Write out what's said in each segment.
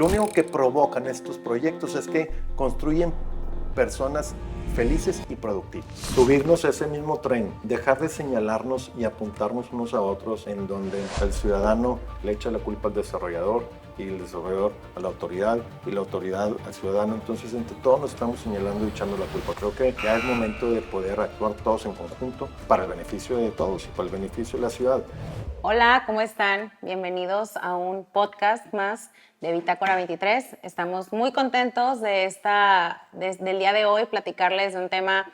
Lo único que provocan estos proyectos es que construyen personas felices y productivas. Subirnos a ese mismo tren, dejar de señalarnos y apuntarnos unos a otros en donde el ciudadano le echa la culpa al desarrollador y el desarrollador a la autoridad y la autoridad al ciudadano. Entonces entre todos nos estamos señalando y echando la culpa. Creo que ya es momento de poder actuar todos en conjunto para el beneficio de todos y para el beneficio de la ciudad. Hola, ¿cómo están? Bienvenidos a un podcast más de Bitácora 23. Estamos muy contentos del día de hoy platicarles de un tema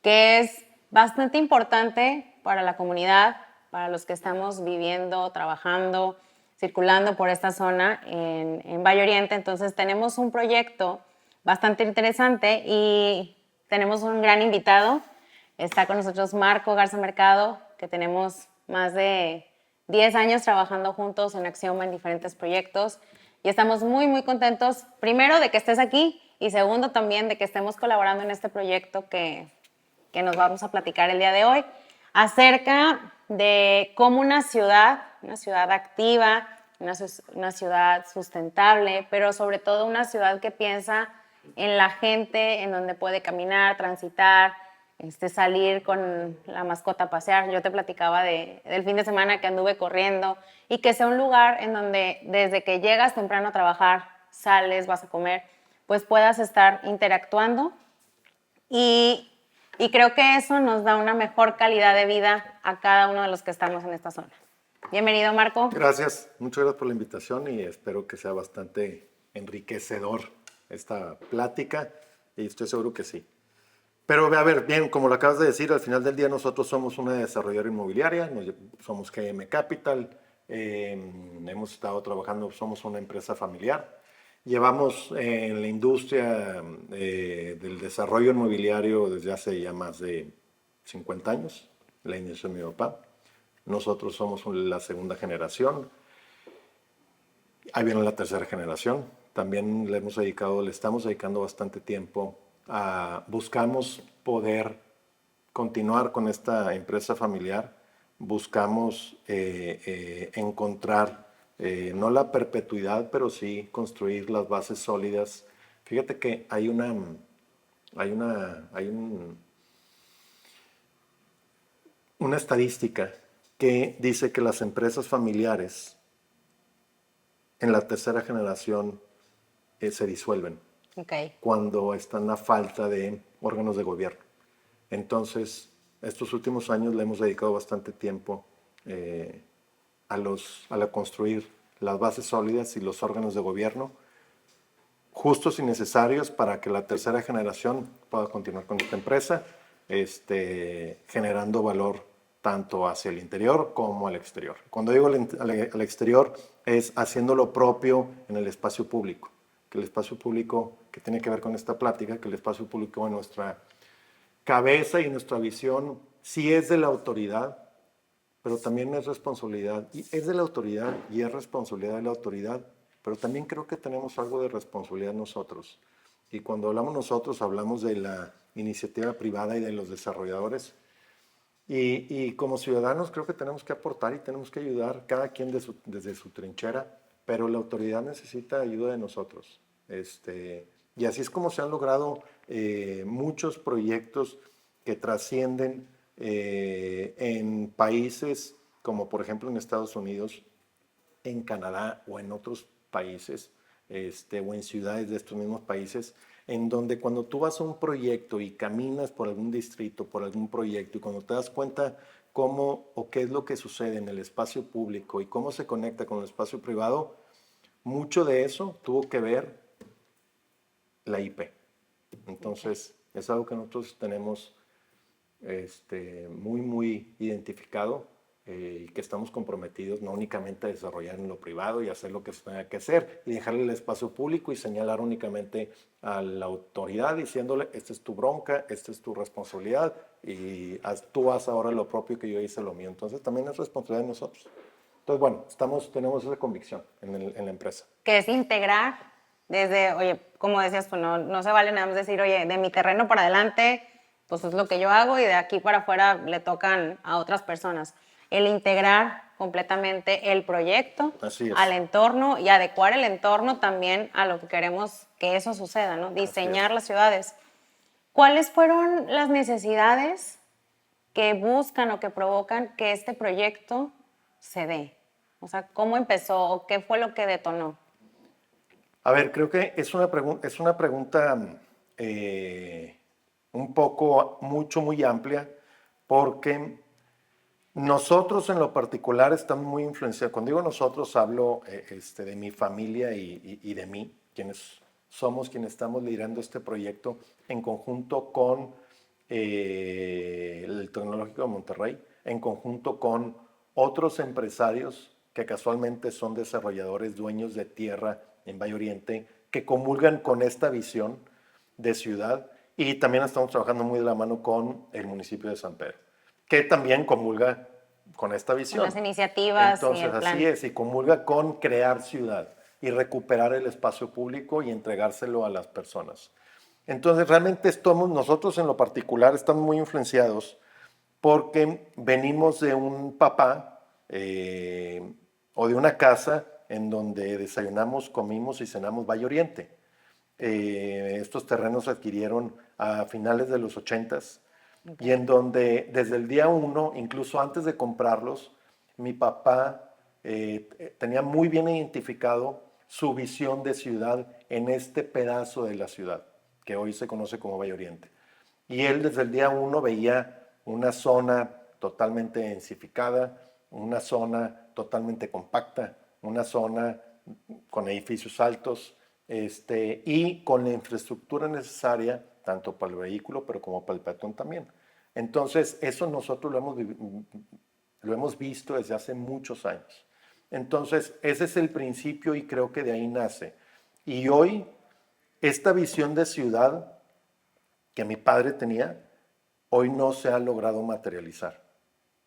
que es bastante importante para la comunidad, para los que estamos viviendo, trabajando, circulando por esta zona en Valle Oriente. Entonces tenemos un proyecto bastante interesante y tenemos un gran invitado. Está con nosotros Marco Garza Mercado, que tenemos más de 10 años trabajando juntos en Axioma en diferentes proyectos y estamos muy, muy contentos, primero, de que estés aquí y segundo, también de que estemos colaborando en este proyecto que nos vamos a platicar el día de hoy acerca de cómo una ciudad activa, una ciudad sustentable, pero sobre todo una ciudad que piensa en la gente, en donde puede caminar, transitar, salir con la mascota a pasear. Yo te platicaba del fin de semana que anduve corriendo y que sea un lugar en donde desde que llegas temprano a trabajar, sales, vas a comer, pues puedas estar interactuando y creo que eso nos da una mejor calidad de vida a cada uno de los que estamos en esta zona. Bienvenido, Marco. Gracias, muchas gracias por la invitación y espero que sea bastante enriquecedor esta plática y estoy seguro que sí. Pero a ver, bien, como lo acabas de decir, al final del día nosotros somos una desarrolladora inmobiliaria, somos GM Capital, hemos estado trabajando, somos una empresa familiar. Llevamos en la industria del desarrollo inmobiliario desde hace ya más de 50 años, la inició mi papá. Nosotros somos la segunda generación. Ahí viene la tercera generación. También le estamos dedicando bastante tiempo a buscamos poder continuar con esta empresa familiar. Buscamos encontrar no la perpetuidad, pero sí construir las bases sólidas. Fíjate que hay una estadística que dice que las empresas familiares en la tercera generación se disuelven cuando están a falta de órganos de gobierno. Entonces, estos últimos años le hemos dedicado bastante tiempo a construir las bases sólidas y los órganos de gobierno justos y necesarios para que la tercera generación pueda continuar con esta empresa, generando valor tanto hacia el interior como al exterior. Cuando digo al exterior es haciendo lo propio en el espacio público, que el espacio público, que tiene que ver con esta plática, que el espacio público en nuestra cabeza y nuestra visión sí es de la autoridad, pero también es responsabilidad, y es de la autoridad y es responsabilidad de la autoridad, pero también creo que tenemos algo de responsabilidad nosotros. Y cuando hablamos nosotros, hablamos de la iniciativa privada y de los desarrolladores. Y como ciudadanos creo que tenemos que aportar y tenemos que ayudar, cada quien desde su trinchera, pero la autoridad necesita ayuda de nosotros. Y así es como se han logrado muchos proyectos que trascienden en países como por ejemplo en Estados Unidos, en Canadá o en otros países, o en ciudades de estos mismos países, en donde cuando tú vas a un proyecto y caminas por algún distrito, por algún proyecto, y cuando te das cuenta cómo o qué es lo que sucede en el espacio público y cómo se conecta con el espacio privado, mucho de eso tuvo que ver la IP. Entonces, es algo que nosotros tenemos muy, muy identificado y que estamos comprometidos no únicamente a desarrollar en lo privado y hacer lo que se tenga que hacer y dejarle el espacio público y señalar únicamente a la autoridad diciéndole, esta es tu bronca, esta es tu responsabilidad y tú haz ahora lo propio que yo hice lo mío. Entonces también es responsabilidad de nosotros. Entonces, bueno, tenemos esa convicción en la empresa. Que es integrar desde, oye, como decías tú, no se vale nada más decir, oye, de mi terreno para adelante, pues es lo que yo hago y de aquí para afuera le tocan a otras personas. el integrar completamente el proyecto Así es. al entorno y adecuar el entorno también a lo que queremos que eso suceda, ¿no? Así Diseñar es. las ciudades. ¿Cuáles fueron las necesidades que buscan o que provocan que este proyecto se dé? O sea, ¿cómo empezó o qué fue lo que detonó? A ver, creo que es una pregunta un poco, muy amplia, porque nosotros en lo particular estamos muy influenciados. Cuando digo nosotros, hablo de mi familia y de mí, quienes somos quienes estamos liderando este proyecto en conjunto con el Tecnológico de Monterrey, en conjunto con otros empresarios que casualmente son desarrolladores, dueños de tierra en Valle Oriente, que comulgan con esta visión de ciudad, y también estamos trabajando muy de la mano con el municipio de San Pedro, que también comulga con esta Con visión. las iniciativas y Entonces, el así plan. es, y comulga con crear ciudad y recuperar el espacio público y entregárselo a las personas. Entonces, realmente nosotros en lo particular estamos muy influenciados porque venimos de un papá o de una casa en donde desayunamos, comimos y cenamos Valle Oriente. Estos terrenos se adquirieron a finales de los 80s, y en donde desde el día uno, incluso antes de comprarlos, mi papá tenía muy bien identificado su visión de ciudad en este pedazo de la ciudad, que hoy se conoce como Valle Oriente. Y él desde el día uno veía una zona totalmente densificada, una zona totalmente compacta, una zona con edificios altos, y con la infraestructura necesaria, tanto para el vehículo, pero como para el peatón también. Entonces, eso nosotros lo hemos visto desde hace muchos años. Entonces, ese es el principio y creo que de ahí nace. Y hoy, esta visión de ciudad que mi padre tenía, hoy no se ha logrado materializar.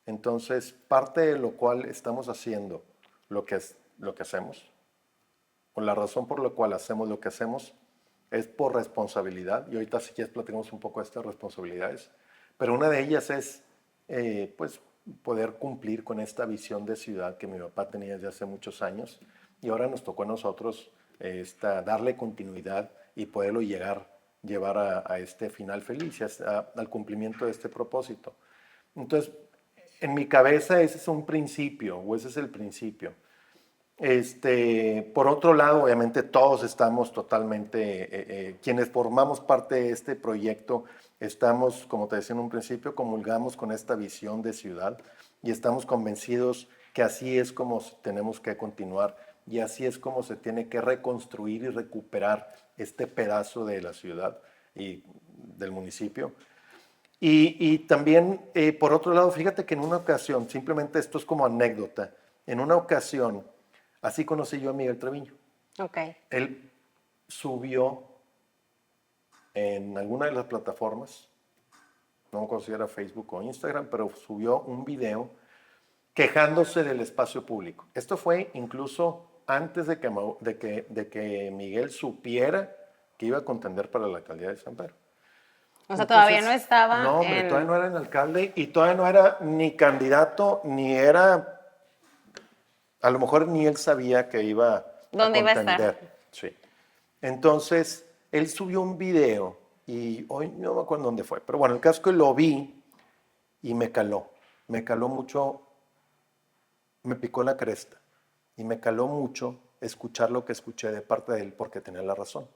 Entonces, parte de lo cual estamos haciendo lo que hacemos, o la razón por la cual hacemos lo que hacemos, es por responsabilidad. Y ahorita si quieres platicamos un poco de estas responsabilidades. Pero una de ellas es, pues, poder cumplir con esta visión de ciudad que mi papá tenía desde hace muchos años. Y ahora nos tocó a nosotros darle continuidad y poderlo llevar a este final feliz, al cumplimiento de este propósito. Entonces, en mi cabeza ese es un principio, o ese es el principio. Por otro lado, obviamente todos estamos totalmente, quienes formamos parte de este proyecto, estamos, como te decía en un principio, comulgamos con esta visión de ciudad y estamos convencidos que así es como tenemos que continuar y así es como se tiene que reconstruir y recuperar este pedazo de la ciudad y del municipio. Y también, por otro lado, fíjate que en una ocasión, simplemente esto es como anécdota, en una ocasión, así conocí yo a Miguel Treviño. Ok. Él subió en alguna de las plataformas, no me acuerdo si era Facebook o Instagram, pero subió un video quejándose del espacio público. Esto fue incluso antes de que Miguel supiera que iba a contender para la alcaldía de San Pedro. O sea, Entonces, todavía no estaba no, hombre, en... todavía no era el alcalde y todavía no era ni candidato, ni era, a lo mejor ni él sabía que iba a ¿Dónde iba a estar? contender. Sí. Entonces, él subió un video y hoy no me acuerdo dónde fue, pero bueno, el caso es que lo vi y me caló mucho, me picó la cresta y me caló mucho escuchar lo que escuché de parte de él porque tenía la razón.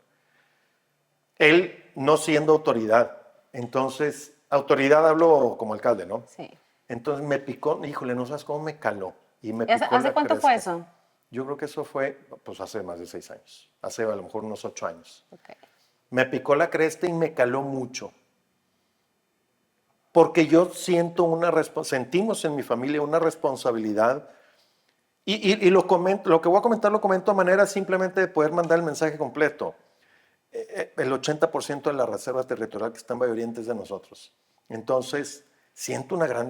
Él no siendo autoridad, entonces, autoridad hablo como alcalde, ¿no? Sí. Entonces me picó, híjole, no sabes cómo me caló y me ¿Hace, picó hace la cuánto cresta. fue eso? Yo creo que eso fue, pues hace más de 6 años, hace a lo mejor unos 8 años. Okay. Me picó la cresta y me caló mucho. Porque yo sentimos en mi familia una responsabilidad y lo que voy a comentar lo comento a manera simplemente de poder mandar el mensaje completo. El 80% de la reserva territorial que está en Valle Oriente es de nosotros. Entonces, siento una gran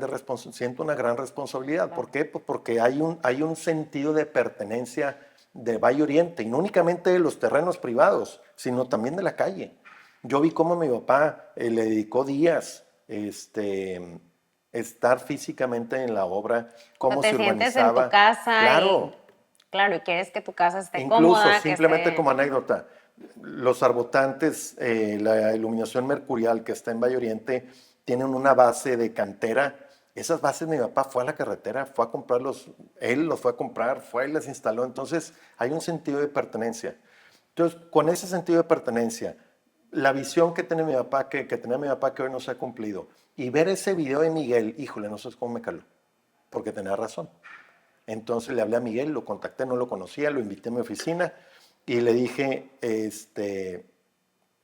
responsabilidad. ¿Por qué? Pues porque hay un sentido de pertenencia de Valle Oriente, y no únicamente de los terrenos privados, sino también de la calle. Yo vi cómo mi papá le dedicó días estar físicamente en la obra, cómo te se sientes en tu urbanizaba. casa Claro, claro, y quieres que tu casa esté incluso cómoda, que simplemente esté... como anécdota, los arbotantes, la iluminación mercurial que está en Valle Oriente, tienen una base de cantera. Esas bases mi papá fue a la carretera, fue a comprarlos, él los fue a comprar, fue y las instaló. Entonces hay un sentido de pertenencia. Entonces, con ese sentido de pertenencia, la visión que tenía mi papá, que tenía mi papá que hoy no se ha cumplido, y ver ese video de Miguel, híjole, no sé cómo me caló, porque tenía razón. Entonces le hablé a Miguel, lo contacté, no lo conocía, lo invité a mi oficina y le dije,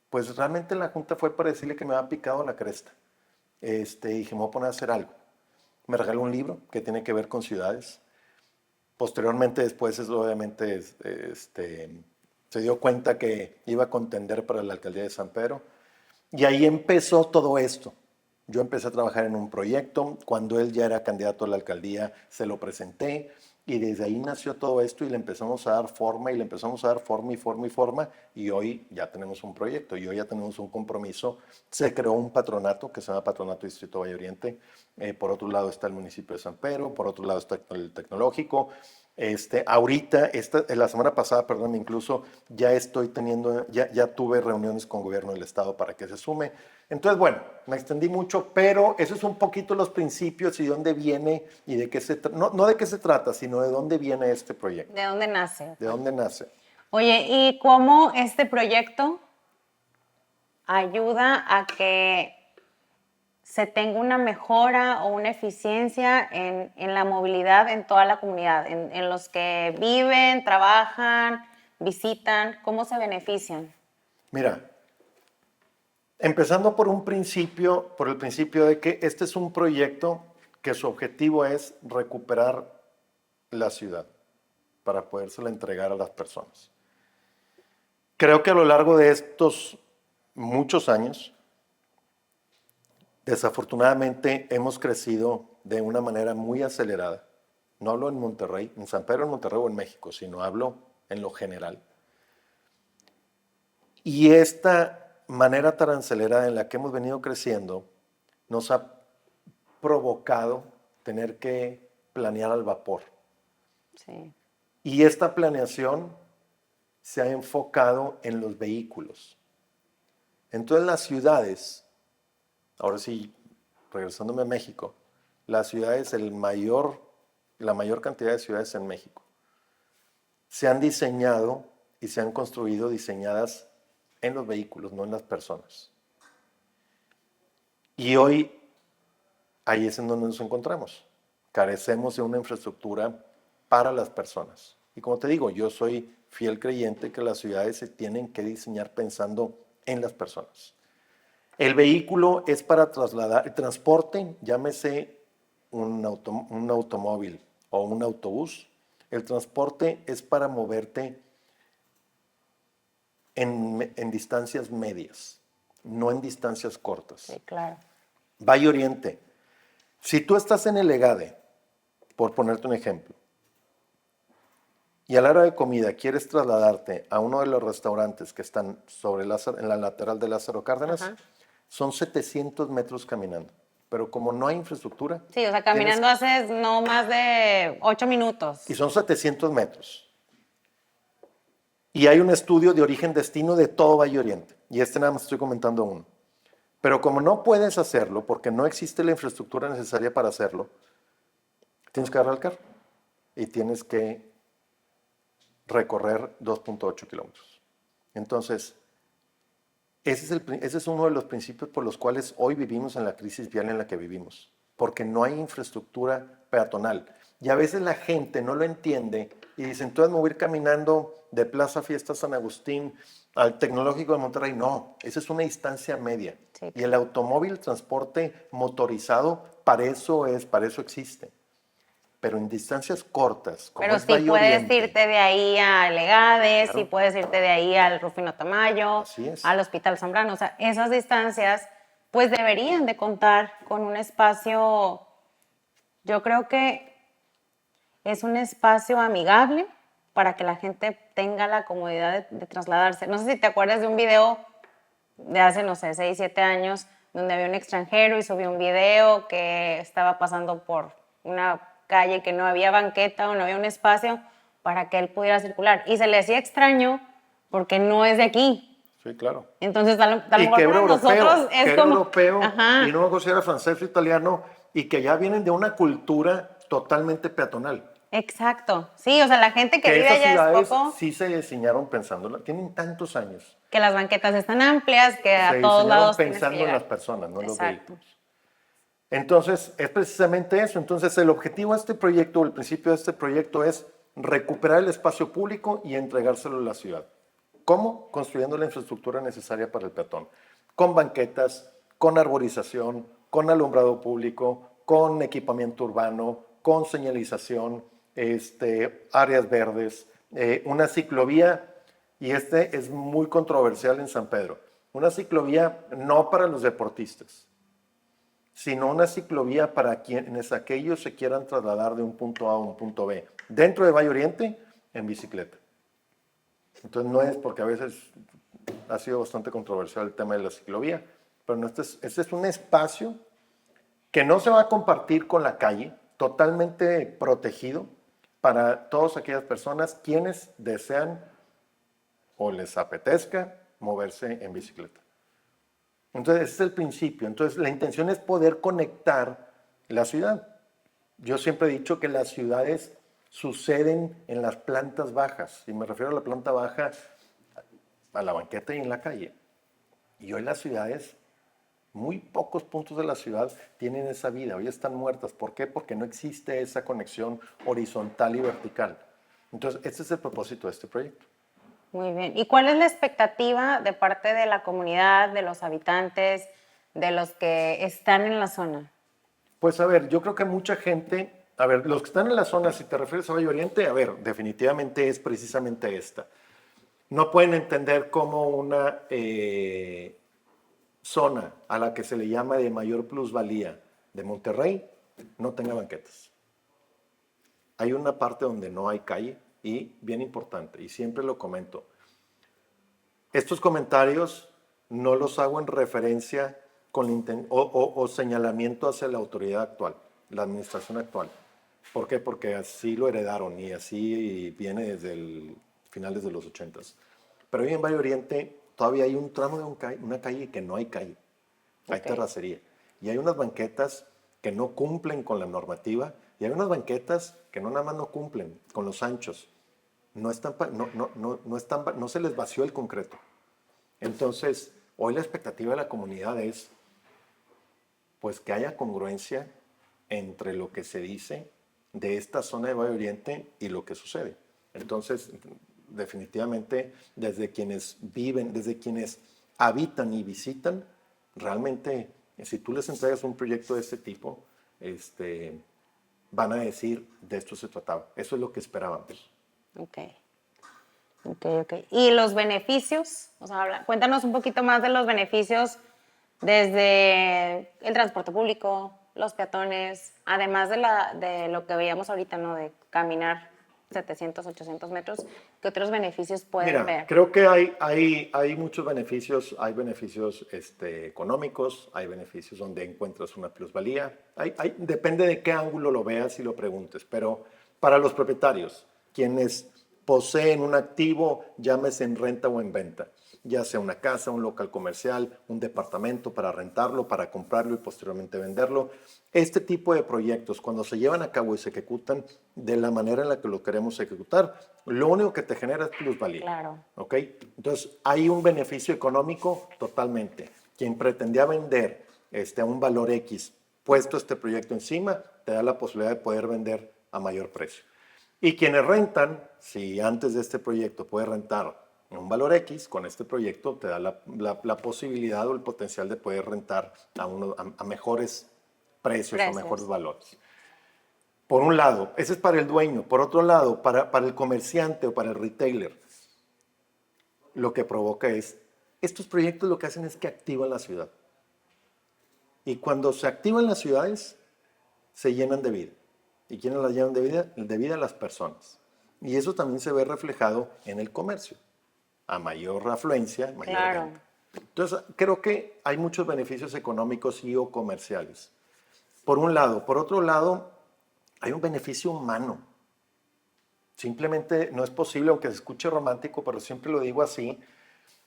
pues realmente la junta fue para decirle que me había picado la cresta. Dije, me voy a poner a hacer algo. Me regaló un libro que tiene que ver con ciudades. Posteriormente, después, obviamente, se dio cuenta que iba a contender para la alcaldía de San Pedro. Y ahí empezó todo esto. Yo empecé a trabajar en un proyecto. Cuando él ya era candidato a la alcaldía, se lo presenté. Y desde ahí nació todo esto y le empezamos a dar forma y le empezamos a dar forma y forma y forma. Y hoy ya tenemos un proyecto y hoy ya tenemos un compromiso. Se creó un patronato que se llama Patronato Distrito Valle Oriente. Por otro lado está el municipio de San Pedro. Por otro lado está el tecnológico. Ahorita, la semana pasada, perdón, incluso ya estoy teniendo, ya tuve reuniones con gobierno del estado para que se sume. Entonces, bueno, me extendí mucho, pero eso es un poquito los principios y de dónde viene y de qué se trata, no de qué se trata, sino de dónde viene este proyecto, ¿De dónde nace? de dónde nace. Oye, ¿y cómo este proyecto ayuda a que se tenga una mejora o una eficiencia en la movilidad en toda la comunidad, en los que viven, trabajan, visitan? ¿Cómo se benefician? Mira, empezando por un principio, por el principio de que este es un proyecto que su objetivo es recuperar la ciudad para podérsela entregar a las personas. Creo que a lo largo de estos muchos años, desafortunadamente hemos crecido de una manera muy acelerada. No hablo en Monterrey, en San Pedro, en Monterrey o en México, sino hablo en lo general. Y esta manera tan acelerada en la que hemos venido creciendo nos ha provocado tener que planear al vapor. Sí. Y esta planeación se ha enfocado en los vehículos. Entonces las ciudades, ahora sí, regresándome a México, las ciudades, la mayor cantidad de ciudades en México, se han diseñado y se han construido diseñadas en los vehículos, no en las personas. Y hoy ahí es en donde nos encontramos. Carecemos de una infraestructura para las personas. Y como te digo, yo soy fiel creyente que las ciudades se tienen que diseñar pensando en las personas. El vehículo es para trasladar, el transporte, llámese un automóvil o un autobús. El transporte es para moverte en distancias medias, no en distancias cortas. Sí, claro. Valle Oriente. Si tú estás en el EGADE, por ponerte un ejemplo, y a la hora de comida quieres trasladarte a uno de los restaurantes que están en la lateral de Lázaro Cárdenas, Ajá. son 700 metros caminando. Pero como no hay infraestructura, Sí, o sea, caminando haces no más de 8 minutos. y son 700 metros. Y hay un estudio de origen-destino de todo Valle Oriente. Y nada más estoy comentando uno. Pero como no puedes hacerlo, porque no existe la infraestructura necesaria para hacerlo, tienes que agarrar el carro y tienes que recorrer 2.8 kilómetros. Entonces, ese es uno de los principios por los cuales hoy vivimos en la crisis vial en la que vivimos, porque no hay infraestructura peatonal. Y a veces la gente no lo entiende y dice, entonces me voy a ir caminando de Plaza Fiesta San Agustín al Tecnológico de Monterrey. No, esa es una distancia media. Sí. Y el automóvil, transporte motorizado, para eso existe. Pero en distancias cortas, como Pero es sí Valle puedes Oriente, irte de ahí a Legades, claro, sí puedes irte de ahí al Rufino Tamayo, así es. al Hospital Zambrano. O sea, esas distancias pues deberían de contar con un espacio, yo creo que es un espacio amigable para que la gente tenga la comodidad de trasladarse. No sé si te acuerdas de un video de hace, no sé, 6, 7 años, donde había un extranjero y subió un video que estaba pasando por una calle que no había banqueta o no había un espacio para que él pudiera circular. Y se le hacía extraño porque no es de aquí. Sí, claro. Entonces, a lo Y que mejor era para europeo, nosotros que es era como... europeo, y Ajá, no me acuerdo si era francés o italiano, y que ya vienen de una cultura totalmente peatonal. exacto. Sí, o sea, la gente que Que vive esas allá es ciudades poco, sí se diseñaron pensando, tienen tantos años, que las banquetas están amplias, que se a todos diseñaron lados tienes que pensando en las llegar. personas, no en los Exacto. vehículos. Entonces, es precisamente eso. Entonces, el objetivo de este proyecto, el principio de este proyecto es recuperar el espacio público y entregárselo a la ciudad. ¿Cómo? Construyendo la infraestructura necesaria para el peatón. Con banquetas, con arborización, con alumbrado público, con equipamiento urbano, con señalización, áreas verdes, una ciclovía, y este es muy controversial en San Pedro, una ciclovía no para los deportistas, sino una ciclovía para quienes aquellos se quieran trasladar de un punto A a un punto B. Dentro de Valle Oriente, en bicicleta. Entonces no es porque a veces ha sido bastante controversial el tema de la ciclovía, pero no, este es un espacio que no se va a compartir con la calle, totalmente protegido para todas aquellas personas quienes desean o les apetezca moverse en bicicleta. Entonces, ese es el principio. Entonces, la intención es poder conectar la ciudad. Yo siempre he dicho que las ciudades suceden en las plantas bajas, y me refiero a la planta baja, a la banqueta y en la calle. Y hoy las ciudades, muy pocos puntos de la ciudad tienen esa vida, hoy están muertas. ¿Por qué? Porque no existe esa conexión horizontal y vertical. Entonces, ese es el propósito de este proyecto. Muy bien. ¿Y cuál es la expectativa de parte de la comunidad, de los habitantes, de los que están en la zona? Pues a ver, yo creo que mucha gente, a ver, los que están en la zona, si te refieres a Valle Oriente, a ver, definitivamente es precisamente esta. No pueden entender cómo una zona a la que se le llama de mayor plusvalía de Monterrey no tenga banquetas. Hay una parte donde no hay calle y, bien importante, y siempre lo comento, estos comentarios no los hago en referencia o señalamiento hacia la autoridad actual, la administración actual. ¿Por qué? Porque así lo heredaron y así viene desde el finales de los 80s. Pero hoy en Valle Oriente todavía hay un tramo de una calle que no hay calle, hay Ok. terracería. Y hay unas banquetas que no cumplen con la normativa y hay unas banquetas que no nada más no cumplen con los anchos. No se les vació el concreto. Entonces, hoy la expectativa de la comunidad es pues que haya congruencia entre lo que se dice de esta zona de Valle Oriente y lo que sucede. Entonces, definitivamente, desde quienes viven, desde quienes habitan y visitan, realmente, si tú les entregas un proyecto de este tipo, van a decir, de esto se trataba. Eso es lo que esperábamos. Ok. Ok, ok. ¿Y los beneficios? O sea, cuéntanos un poquito más de los beneficios desde el transporte público, los peatones, además de lo que veíamos ahorita, ¿no? De caminar 700, 800 metros. ¿Qué otros beneficios pueden Mira, ver? creo que hay muchos beneficios. Hay beneficios económicos, hay beneficios donde encuentras una plusvalía. Depende de qué ángulo lo veas y lo preguntes, pero para los propietarios, quienes poseen un activo, llámese en renta o en venta, ya sea una casa, un local comercial, un departamento para rentarlo, para comprarlo y posteriormente venderlo. Este tipo de proyectos, cuando se llevan a cabo y se ejecutan de la manera en la que lo queremos ejecutar, lo único que te genera es plusvalía. Claro. ¿Ok? Entonces, hay un beneficio económico totalmente. Quien pretendía vender a un valor X, puesto este proyecto encima, te da la posibilidad de poder vender a mayor precio. Y quienes rentan, si antes de este proyecto puedes rentar un valor X, con este proyecto te da la posibilidad o el potencial de poder rentar a mejores precios o mejores Precios. valores. Por un lado, ese es para el dueño. Por otro lado, para el comerciante o para el retailer, lo que provoca es, estos proyectos lo que hacen es que activan la ciudad. Y cuando se activan las ciudades, se llenan de vida. ¿Y quiénes las llenan de vida? De vida las personas. Y eso también se ve reflejado en el comercio. A mayor afluencia, mayor Claro. venta. Entonces, creo que hay muchos beneficios económicos y o comerciales. Por un lado. Por otro lado, hay un beneficio humano. Simplemente no es posible, aunque se escuche romántico, pero siempre lo digo así.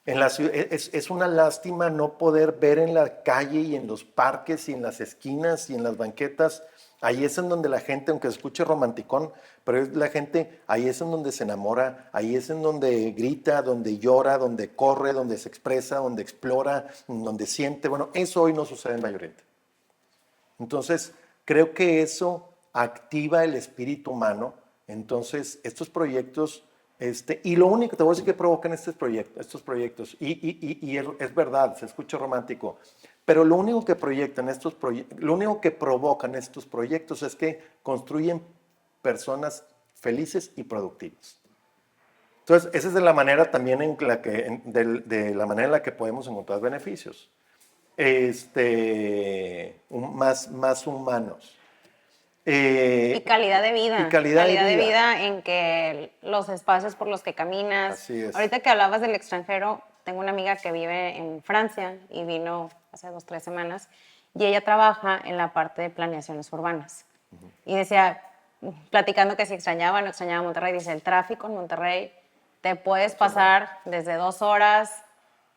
En la ciudad, es una lástima no poder ver en la calle y en los parques y en las esquinas y en las banquetas. Ahí es en donde la gente, aunque se escuche romanticón, pero es la gente, ahí es en donde se enamora, ahí es en donde grita, donde llora, donde corre, donde se expresa, donde explora, donde siente. Bueno, eso hoy no sucede en Valle Oriente. Entonces, creo que eso activa el espíritu humano. Entonces, estos proyectos, y lo único, te voy a decir que provocan estos proyectos, y es verdad, se escucha romántico, pero lo único que proyectan lo único que provocan estos proyectos es que construyen personas felices y productivas. Entonces, esa es de la manera también de la manera en la que podemos encontrar beneficios. Más humanos. Y calidad de vida. Y calidad de vida. En que los espacios por los que caminas. Así es. Ahorita que hablabas del extranjero, tengo una amiga que vive en Francia y vino hace 2 o 3 semanas y ella trabaja en la parte de planeaciones urbanas. Y decía, platicando que si extrañaba o no extrañaba Monterrey, dice, el tráfico en Monterrey te puedes pasar desde 2 horas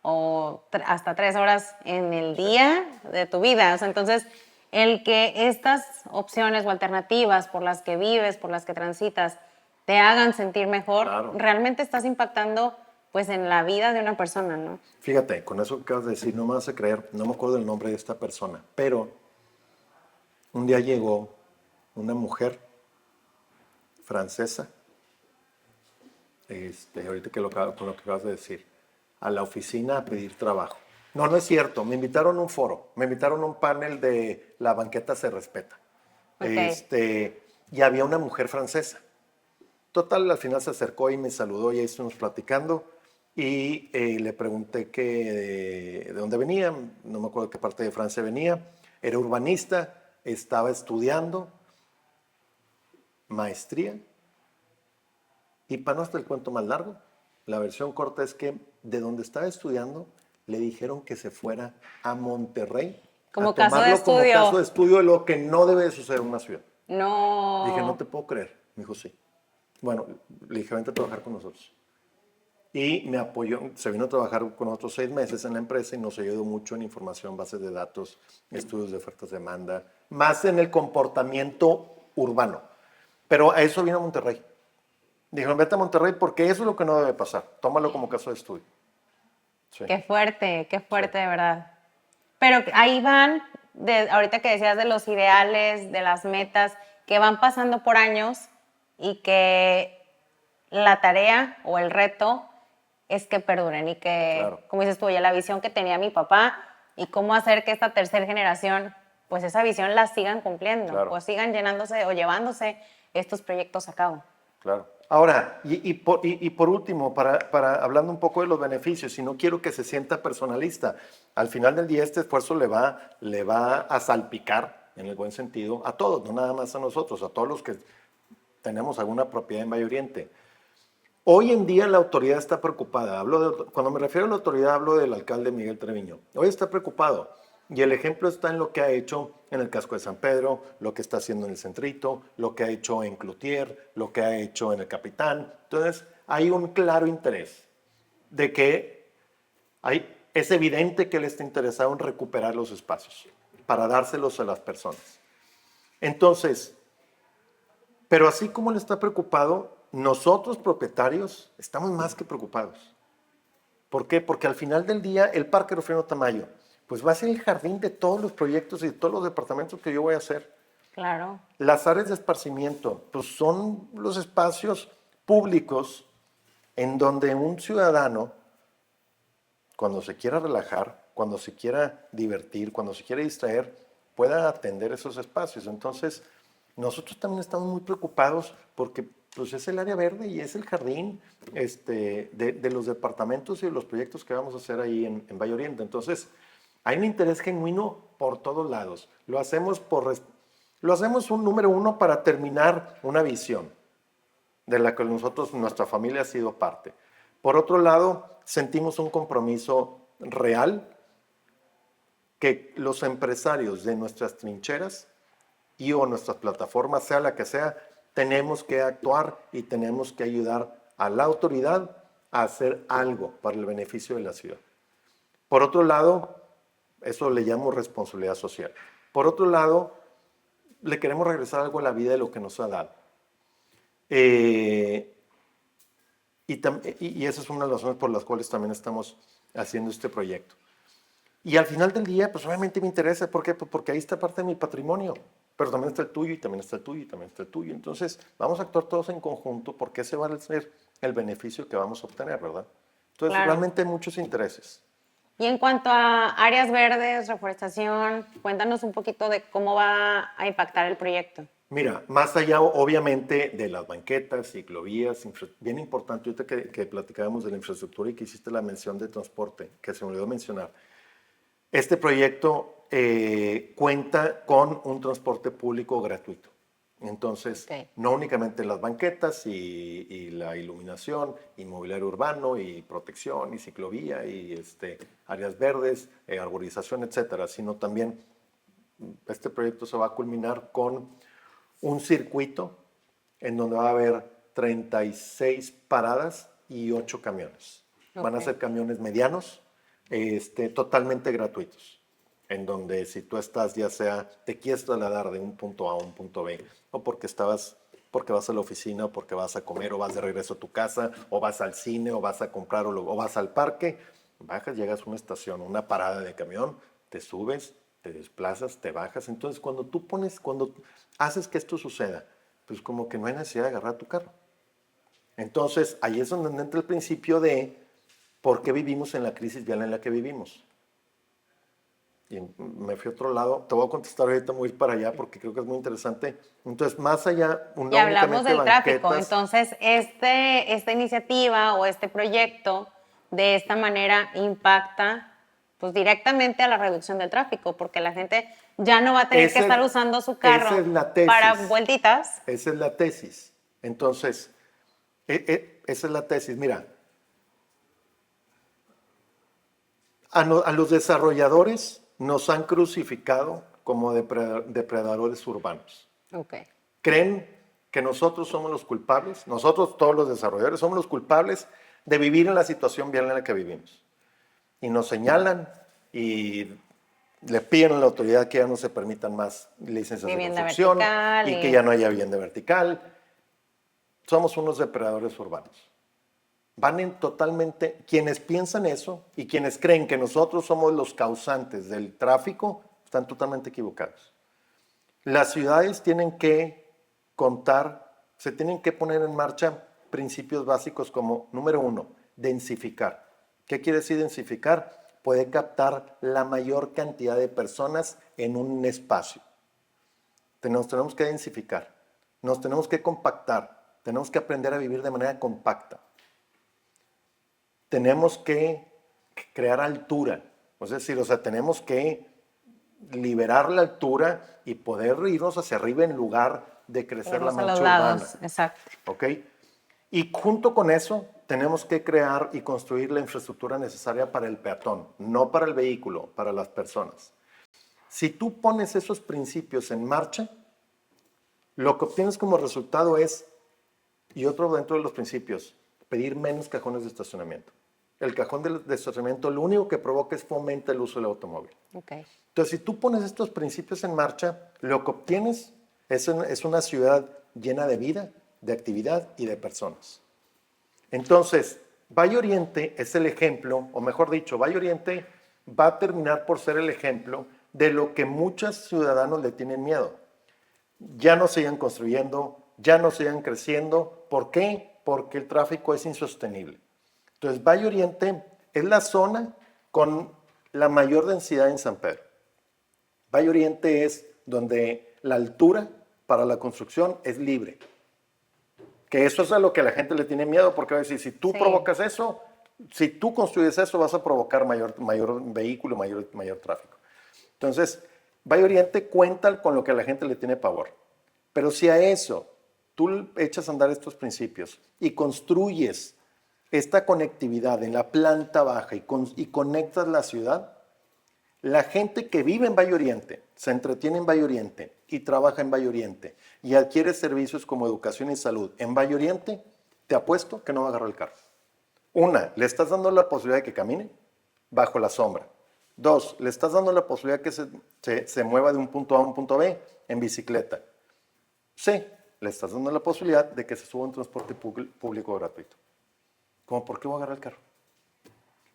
o hasta 3 horas en el día de tu vida. O sea, entonces, el que estas opciones o alternativas por las que vives, por las que transitas, te hagan sentir mejor, Claro. realmente estás impactando pues en la vida de una persona, ¿no? Fíjate, con eso que acabas de decir, no me vas a creer, no me acuerdo el nombre de esta persona, pero un día llegó una mujer francesa, ahorita con lo que acabas de decir, a la oficina a pedir trabajo. No, no es cierto, me invitaron a un foro, me invitaron a un panel de La banqueta se respeta. Okay. Y había una mujer francesa. Total, al final se acercó y me saludó y ahí estuvimos platicando y le pregunté de dónde venía, no me acuerdo de qué parte de Francia venía, era urbanista, estaba estudiando maestría y para no hacer el cuento más largo, la versión corta es que de donde estaba estudiando le dijeron que se fuera a Monterrey Como a caso de tomarlo como estudio. caso de estudio de lo que no debe de suceder en una ciudad. No. Dije, no te puedo creer. Me dijo, sí. Bueno, le dije, vente a trabajar con nosotros. Y me apoyó, se vino a trabajar con otros 6 meses en la empresa y nos ayudó mucho en información, bases de datos, estudios de ofertas de demanda, más en el comportamiento urbano. Pero a eso vino a Monterrey. Dijeron, vete a Monterrey porque eso es lo que no debe pasar. Tómalo como caso de estudio. Sí. Qué fuerte Sí. de verdad. Pero ahí van, ahorita que decías de los ideales, de las metas, que van pasando por años y que la tarea o el reto es que perduren y que, Claro. como dices tú, oye, la visión que tenía mi papá y cómo hacer que esta tercera generación, pues esa visión la sigan cumpliendo, Claro. o sigan llenándose o llevándose estos proyectos a cabo. Claro. Ahora, por último, hablando un poco de los beneficios, y no quiero que se sienta personalista, al final del día este esfuerzo le va a salpicar, en el buen sentido, a todos, no nada más a nosotros, a todos los que tenemos alguna propiedad en Valle Oriente. Hoy en día la autoridad está preocupada. Cuando me refiero a la autoridad, hablo del alcalde Miguel Treviño. Hoy está preocupado. Y el ejemplo está en lo que ha hecho en el casco de San Pedro, lo que está haciendo en el Centrito, lo que ha hecho en Cloutier, lo que ha hecho en el Capitán. Entonces, hay un claro interés de que es evidente que él está interesado en recuperar los espacios para dárselos a las personas. Entonces, pero así como él está preocupado, nosotros propietarios estamos más que preocupados. ¿Por qué? Porque al final del día el Parque Rufino Tamayo pues va a ser el jardín de todos los proyectos y de todos los departamentos que yo voy a hacer. Claro. Las áreas de esparcimiento pues son los espacios públicos en donde un ciudadano, cuando se quiera relajar, cuando se quiera divertir, cuando se quiera distraer, pueda atender esos espacios. Entonces, nosotros también estamos muy preocupados porque pues, es el área verde y es el jardín de los departamentos y de los proyectos que vamos a hacer ahí en Valle Oriente. Entonces, hay un interés genuino por todos lados. Lo hacemos un número uno para terminar una visión de la que nuestra familia ha sido parte. Por otro lado, sentimos un compromiso real que los empresarios de nuestras trincheras y o nuestras plataformas, sea la que sea, tenemos que actuar y tenemos que ayudar a la autoridad a hacer algo para el beneficio de la ciudad. Por otro lado, eso le llamo responsabilidad social. Por otro lado, le queremos regresar algo a la vida de lo que nos ha dado. Y esa es una de las razones por las cuales también estamos haciendo este proyecto. Y al final del día, pues obviamente me interesa. ¿Por qué? Pues porque ahí está parte de mi patrimonio. Pero también está el tuyo, y también está el tuyo, y también está el tuyo. Entonces, vamos a actuar todos en conjunto porque ese va a ser el beneficio que vamos a obtener, ¿verdad? Entonces, Claro. realmente hay muchos intereses. Y en cuanto a áreas verdes, reforestación, cuéntanos un poquito de cómo va a impactar el proyecto. Mira, más allá obviamente de las banquetas, ciclovías, bien importante, ahorita que platicábamos de la infraestructura y que hiciste la mención de transporte, que se me olvidó mencionar. Este proyecto cuenta con un transporte público gratuito. Entonces, no únicamente las banquetas y la iluminación, y mobiliario urbano, y protección, y ciclovía, y áreas verdes, arborización, etcétera, sino también este proyecto se va a culminar con un circuito en donde va a haber 36 paradas y 8 camiones. Van a ser camiones medianos, totalmente gratuitos, en donde si tú estás, ya sea te quieres trasladar de un punto A a un punto B, o porque vas a la oficina, o porque vas a comer, o vas de regreso a tu casa, o vas al cine, o vas a comprar, o vas al parque, bajas, llegas a una estación, una parada de camión, te subes, te desplazas, te bajas. Entonces, cuando haces que esto suceda, pues como que no hay necesidad de agarrar tu carro. Entonces, ahí es donde entra el principio de por qué vivimos en la crisis vial en la que vivimos. Y me fui a otro lado. Te voy a contestar ahorita, voy a ir para allá porque creo que es muy interesante. Entonces, más allá, Y hablamos del tráfico. Entonces, esta iniciativa o este proyecto de esta manera impacta pues directamente a la reducción del tráfico, porque la gente ya no va a tener que estar usando su carro para vueltitas. Esa es la tesis. Entonces, esa es la tesis. Mira, a los desarrolladores nos han crucificado como depredadores urbanos. Okay. Creen que nosotros somos los culpables, nosotros todos los desarrolladores somos los culpables de vivir en la situación vial en la que vivimos. Y nos señalan y le piden a la autoridad que ya no se permitan más licencias de construcción y que ya no haya vivienda vertical. Somos unos depredadores urbanos. Totalmente, quienes piensan eso y quienes creen que nosotros somos los causantes del tráfico, están totalmente equivocados. Las ciudades tienen que se tienen que poner en marcha principios básicos como, número 1, densificar. ¿Qué quiere decir densificar? Puede captar la mayor cantidad de personas en un espacio. Tenemos que densificar, nos tenemos que compactar, tenemos que aprender a vivir de manera compacta. Tenemos que crear altura, es decir, tenemos que liberar la altura y poder irnos hacia arriba en lugar de crecer la mancha urbana. Exacto. ¿Ok? Y junto con eso, tenemos que crear y construir la infraestructura necesaria para el peatón, no para el vehículo, para las personas. Si tú pones esos principios en marcha, lo que obtienes como resultado es, y otro dentro de los principios, pedir menos cajones de estacionamiento. El cajón de estacionamiento lo único que provoca es fomenta el uso del automóvil. Okay. Entonces, si tú pones estos principios en marcha, lo que obtienes es una ciudad llena de vida, de actividad y de personas. Entonces, Valle Oriente es el ejemplo, o mejor dicho, Valle Oriente va a terminar por ser el ejemplo de lo que muchos ciudadanos le tienen miedo. Ya no sigan construyendo, ya no sigan creciendo. ¿Por qué? Porque el tráfico es insostenible. Entonces, Valle Oriente es la zona con la mayor densidad en San Pedro. Valle Oriente es donde la altura para la construcción es libre. Que eso es a lo que la gente le tiene miedo, porque va a decir, si tú provocas eso, si tú construyes eso, vas a provocar mayor vehículo, mayor tráfico. Entonces, Valle Oriente cuenta con lo que a la gente le tiene pavor. Pero si a eso tú echas a andar estos principios y construyes esta conectividad en la planta baja y conectas la ciudad, la gente que vive en Valle Oriente, se entretiene en Valle Oriente y trabaja en Valle Oriente y adquiere servicios como educación y salud en Valle Oriente, te apuesto que no va a agarrar el carro. Una, le estás dando la posibilidad de que camine bajo la sombra. Dos, le estás dando la posibilidad de que se mueva de un punto A a un punto B en bicicleta. Sí, le estás dando la posibilidad de que se suba un transporte público gratuito. ¿Cómo por qué voy a agarrar el carro?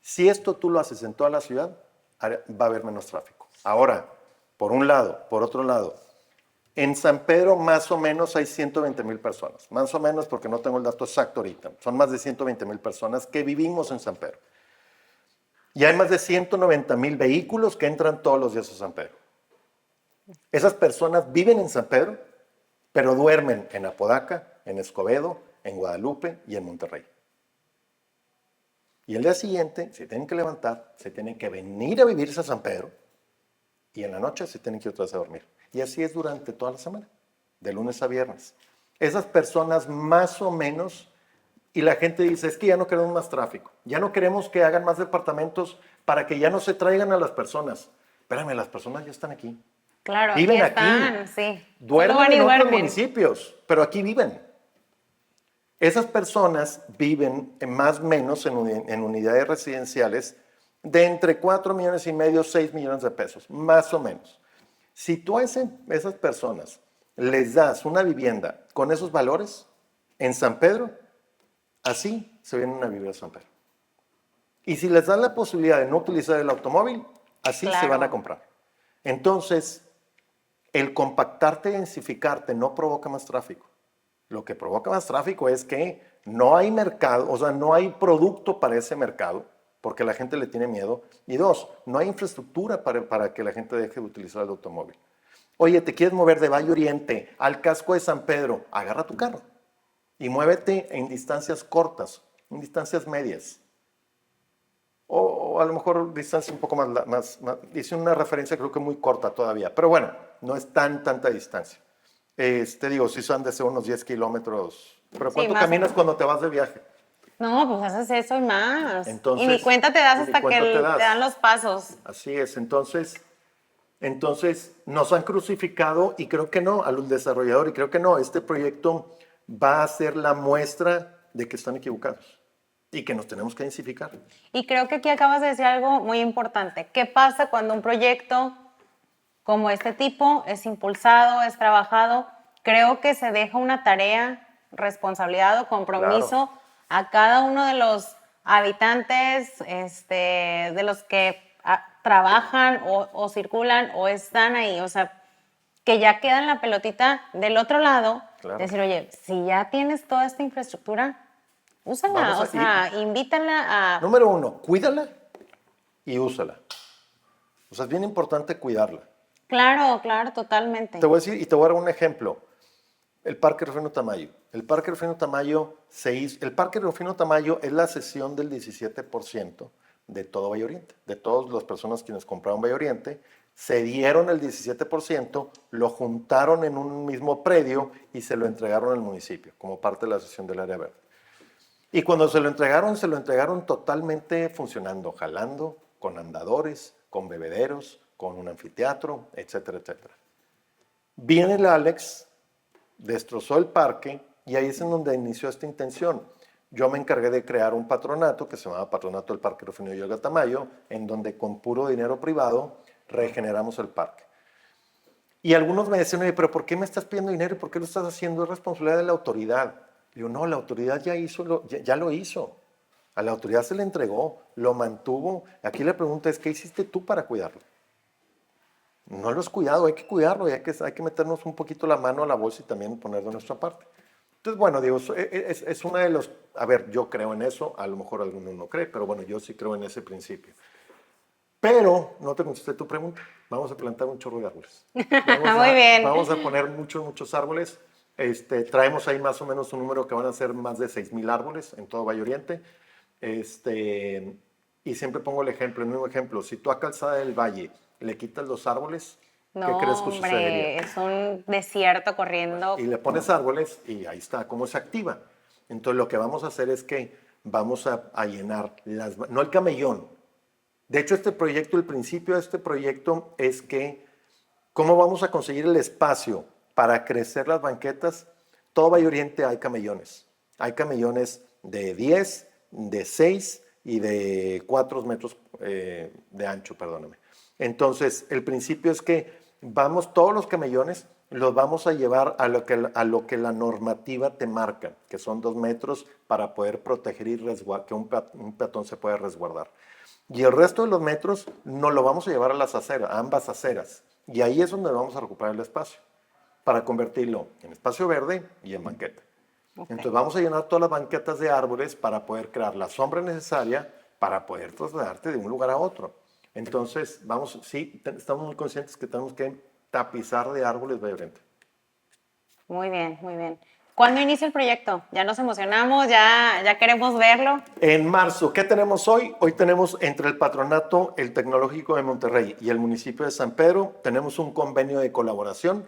Si esto tú lo haces en toda la ciudad, va a haber menos tráfico. Ahora, por un lado, por otro lado, en San Pedro más o menos hay 120,000 personas. Más o menos porque no tengo el dato exacto ahorita. Son más de 120,000 personas que vivimos en San Pedro. Y hay más de 190,000 vehículos que entran todos los días a San Pedro. Esas personas viven en San Pedro, pero duermen en Apodaca, en Escobedo, en Guadalupe y en Monterrey. Y el día siguiente se tienen que levantar, se tienen que venir a vivirse a San Pedro y en la noche se tienen que ir otra vez a dormir. Y así es durante toda la semana, de lunes a viernes. Esas personas más o menos, y la gente dice, es que ya no queremos más tráfico, ya no queremos que hagan más departamentos para que ya no se traigan a las personas. Espérame, las personas ya están aquí. Claro, Viven aquí están, aquí, sí. duermen Solo van y en otros duermen. municipios, pero aquí viven. Esas personas viven más o menos en unidades residenciales de entre 4,5 millones, 6 millones de pesos, más o menos. Si tú a esas personas les das una vivienda con esos valores, en San Pedro, así se vienen a vivir a San Pedro. Y si les das la posibilidad de no utilizar el automóvil, así se van a comprar. Entonces, el compactarte y densificarte no provoca más tráfico. Lo que provoca más tráfico es que no hay mercado, o sea, no hay producto para ese mercado, porque la gente le tiene miedo. Y dos, no hay infraestructura para que la gente deje de utilizar el automóvil. Oye, te quieres mover de Valle Oriente al casco de San Pedro, agarra tu carro y muévete en distancias cortas, en distancias medias. O a lo mejor distancia un poco más, hice una referencia creo que muy corta todavía, pero bueno, no es tanta distancia. Digo, sí son de ser unos 10 kilómetros, pero Sí, ¿cuánto más. Caminas cuando te vas de viaje? No, pues haces eso y más. Entonces, y ni cuenta te das y ni hasta que cuenta te das. te dan los pasos. Así es, entonces nos han crucificado y creo que no, a los desarrolladores, y creo que no, este proyecto va a ser la muestra de que están equivocados y que nos tenemos que densificar. Y creo que aquí acabas de decir algo muy importante. ¿Qué pasa cuando un proyecto como este tipo es impulsado, es trabajado? Creo que se deja una tarea, responsabilidad o compromiso a cada uno de los habitantes, de los que trabajan o circulan o están ahí. O sea, que ya queda en la pelotita del otro lado, decir, oye, si ya tienes toda esta infraestructura, úsala, invítala a... Número uno, cuídala y úsala. O sea, es bien importante cuidarla. Claro, totalmente. Te voy a decir, y te voy a dar un ejemplo. El Parque Rufino Tamayo. El Parque Rufino Tamayo el Parque Rufino Tamayo es la cesión del 17% de todo Valle Oriente. De todas las personas quienes compraron Valle Oriente, cedieron el 17%, lo juntaron en un mismo predio y se lo entregaron al municipio como parte de la cesión del área verde. Y cuando se lo entregaron totalmente funcionando, jalando, con andadores, con bebederos, con un anfiteatro, etcétera, etcétera. Viene el Alex, destrozó el parque y ahí es en donde inició esta intención. Yo me encargué de crear un patronato que se llamaba Patronato del Parque Rufino Yolga Tamayo, en donde con puro dinero privado regeneramos el parque. Y algunos me decían, oye, pero ¿por qué me estás pidiendo dinero y por qué lo estás haciendo? Es responsabilidad de la autoridad. Digo, no, la autoridad ya lo hizo. A la autoridad se le entregó, lo mantuvo. Aquí la pregunta es, ¿qué hiciste tú para cuidarlo? No lo has cuidado, hay que cuidarlo y hay que meternos un poquito la mano a la bolsa y también poner de nuestra parte. Entonces, bueno, digo, es una de los... A ver, yo creo en eso, a lo mejor alguno no cree, pero bueno, yo sí creo en ese principio. Pero no te contesté tu pregunta. Vamos a plantar un chorro de árboles. Muy bien. Vamos a poner muchos árboles. Traemos ahí más o menos un número que van a ser más de 6,000 árboles en todo Valle Oriente. Y siempre pongo el mismo ejemplo. Si tú a Calzada del Valle le quitas los árboles, no, ¿qué crees que sucedería? Es un desierto corriendo. Y le pones árboles y ahí está, cómo se activa. Entonces lo que vamos a hacer es que vamos a llenar no el camellón. De hecho, el principio de este proyecto es que, ¿cómo vamos a conseguir el espacio para crecer las banquetas? Todo Valle Oriente hay camellones. Hay camellones de 10, de 6 y de 4 metros de ancho, perdóname. Entonces, el principio es que todos los camellones los vamos a llevar a lo que la normativa te marca, que son 2 metros para poder proteger y que un peatón se pueda resguardar. Y el resto de los metros nos lo vamos a llevar a las aceras, a ambas aceras. Y ahí es donde vamos a recuperar el espacio, para convertirlo en espacio verde y en banqueta. Okay. Entonces vamos a llenar todas las banquetas de árboles para poder crear la sombra necesaria para poder trasladarte de un lugar a otro. Entonces, estamos muy conscientes que tenemos que tapizar de árboles Valle Oriente. Muy bien, muy bien. ¿Cuándo inicia el proyecto? Ya nos emocionamos, ya queremos verlo. En marzo. ¿Qué tenemos hoy? Hoy tenemos entre el Patronato, el Tecnológico de Monterrey y el municipio de San Pedro, tenemos un convenio de colaboración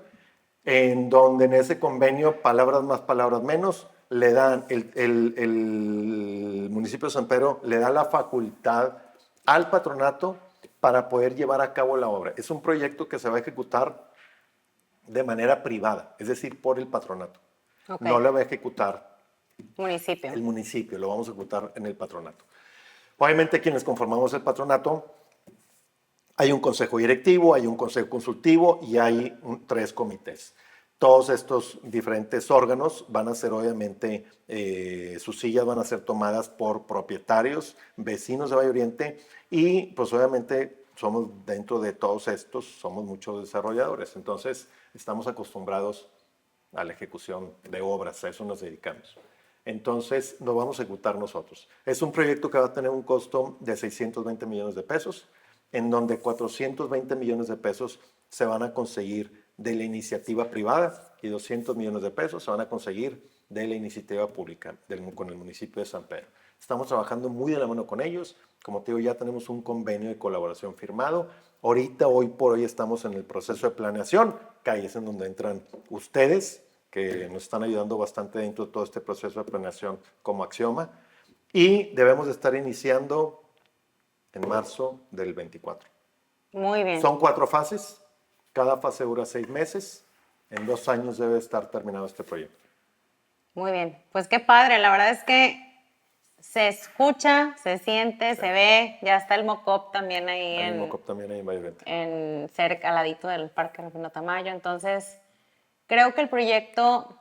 en donde en ese convenio, palabras más, palabras menos, le dan el municipio de San Pedro le da la facultad al patronato para poder llevar a cabo la obra. Es un proyecto que se va a ejecutar de manera privada, es decir, por el patronato. Okay. No lo va a ejecutar el municipio, lo vamos a ejecutar en el patronato. Obviamente quienes conformamos el patronato, hay un consejo directivo, hay un consejo consultivo y hay 3 comités. Todos estos diferentes órganos van a ser obviamente, sus sillas van a ser tomadas por propietarios, vecinos de Valle Oriente y pues obviamente somos dentro de todos estos, somos muchos desarrolladores. Entonces estamos acostumbrados a la ejecución de obras, a eso nos dedicamos. Entonces lo vamos a ejecutar nosotros. Es un proyecto que va a tener un costo de 620 millones de pesos, en donde 420 millones de pesos se van a conseguir de la iniciativa privada y 200 millones de pesos se van a conseguir de la iniciativa pública con el municipio de San Pedro. Estamos trabajando muy de la mano con ellos. Como te digo, ya tenemos un convenio de colaboración firmado. Ahorita, hoy por hoy, estamos en el proceso de planeación, que ahí es en donde entran ustedes, que nos están ayudando bastante dentro de todo este proceso de planeación como Axioma. Y debemos de estar iniciando en marzo del 24. Muy bien. Son 4 fases. Cada fase dura 6 meses. En 2 años debe estar terminado este proyecto. Muy bien. Pues qué padre. La verdad es que se escucha, se siente, sí, se ve. Ya está el mock-up también ahí. El mock-up también ahí en Valle Oriente. Cerca, al ladito del Parque Rufino Tamayo. Entonces, creo que el proyecto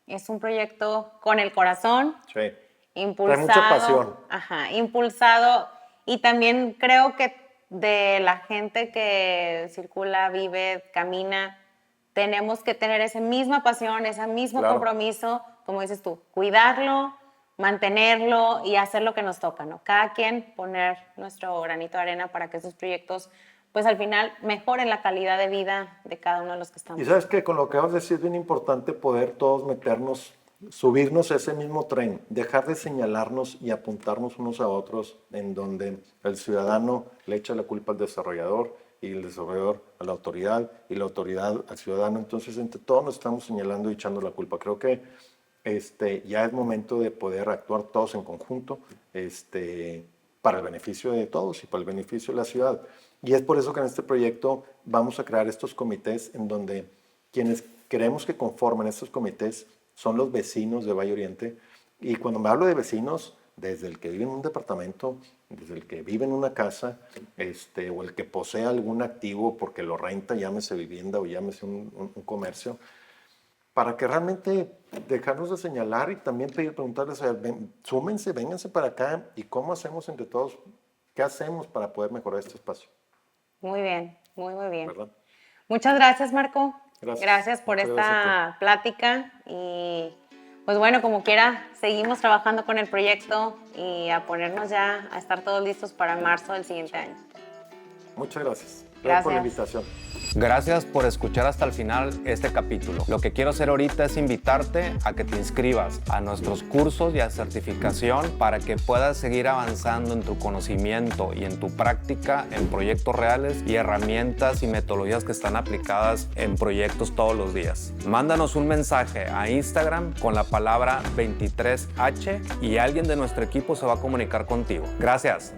es un proyecto con el corazón. Sí. Impulsado. Trae mucha pasión. Ajá, impulsado. Y también creo que de la gente que circula, vive, camina, tenemos que tener esa misma pasión, ese mismo compromiso, como dices tú, cuidarlo, mantenerlo y hacer lo que nos toca, ¿no? Cada quien poner nuestro granito de arena para que esos proyectos, pues al final, mejoren la calidad de vida de cada uno de los que estamos. Y sabes que con lo que vas a decir es bien importante poder todos meternos, subirnos a ese mismo tren, dejar de señalarnos y apuntarnos unos a otros en donde el ciudadano le echa la culpa al desarrollador y el desarrollador a la autoridad y la autoridad al ciudadano. Entonces, entre todos nos estamos señalando y echando la culpa. Creo que ya es momento de poder actuar todos en conjunto para el beneficio de todos y para el beneficio de la ciudad. Y es por eso que en este proyecto vamos a crear estos comités en donde quienes queremos que conformen estos comités son los vecinos de Valle Oriente. Y cuando me hablo de vecinos, desde el que vive en un departamento, desde el que vive en una casa, o el que posee algún activo porque lo renta, llámese vivienda o llámese un comercio, para que realmente dejarnos de señalar y también preguntarles, súmense, vénganse para acá y cómo hacemos entre todos, qué hacemos para poder mejorar este espacio. Muy bien, muy bien. ¿Verdad? Muchas gracias, Marco. Gracias por esta plática y pues bueno, como quiera, seguimos trabajando con el proyecto y a ponernos ya a estar todos listos para marzo del siguiente año. Muchas gracias. Gracias por la Gracias. invitación. Gracias por escuchar hasta el final este capítulo. Lo que quiero hacer ahorita es invitarte a que te inscribas a nuestros cursos y a certificación para que puedas seguir avanzando en tu conocimiento y en tu práctica en proyectos reales y herramientas y metodologías que están aplicadas en proyectos todos los días. Mándanos un mensaje a Instagram con la palabra 23H y alguien de nuestro equipo se va a comunicar contigo. Gracias.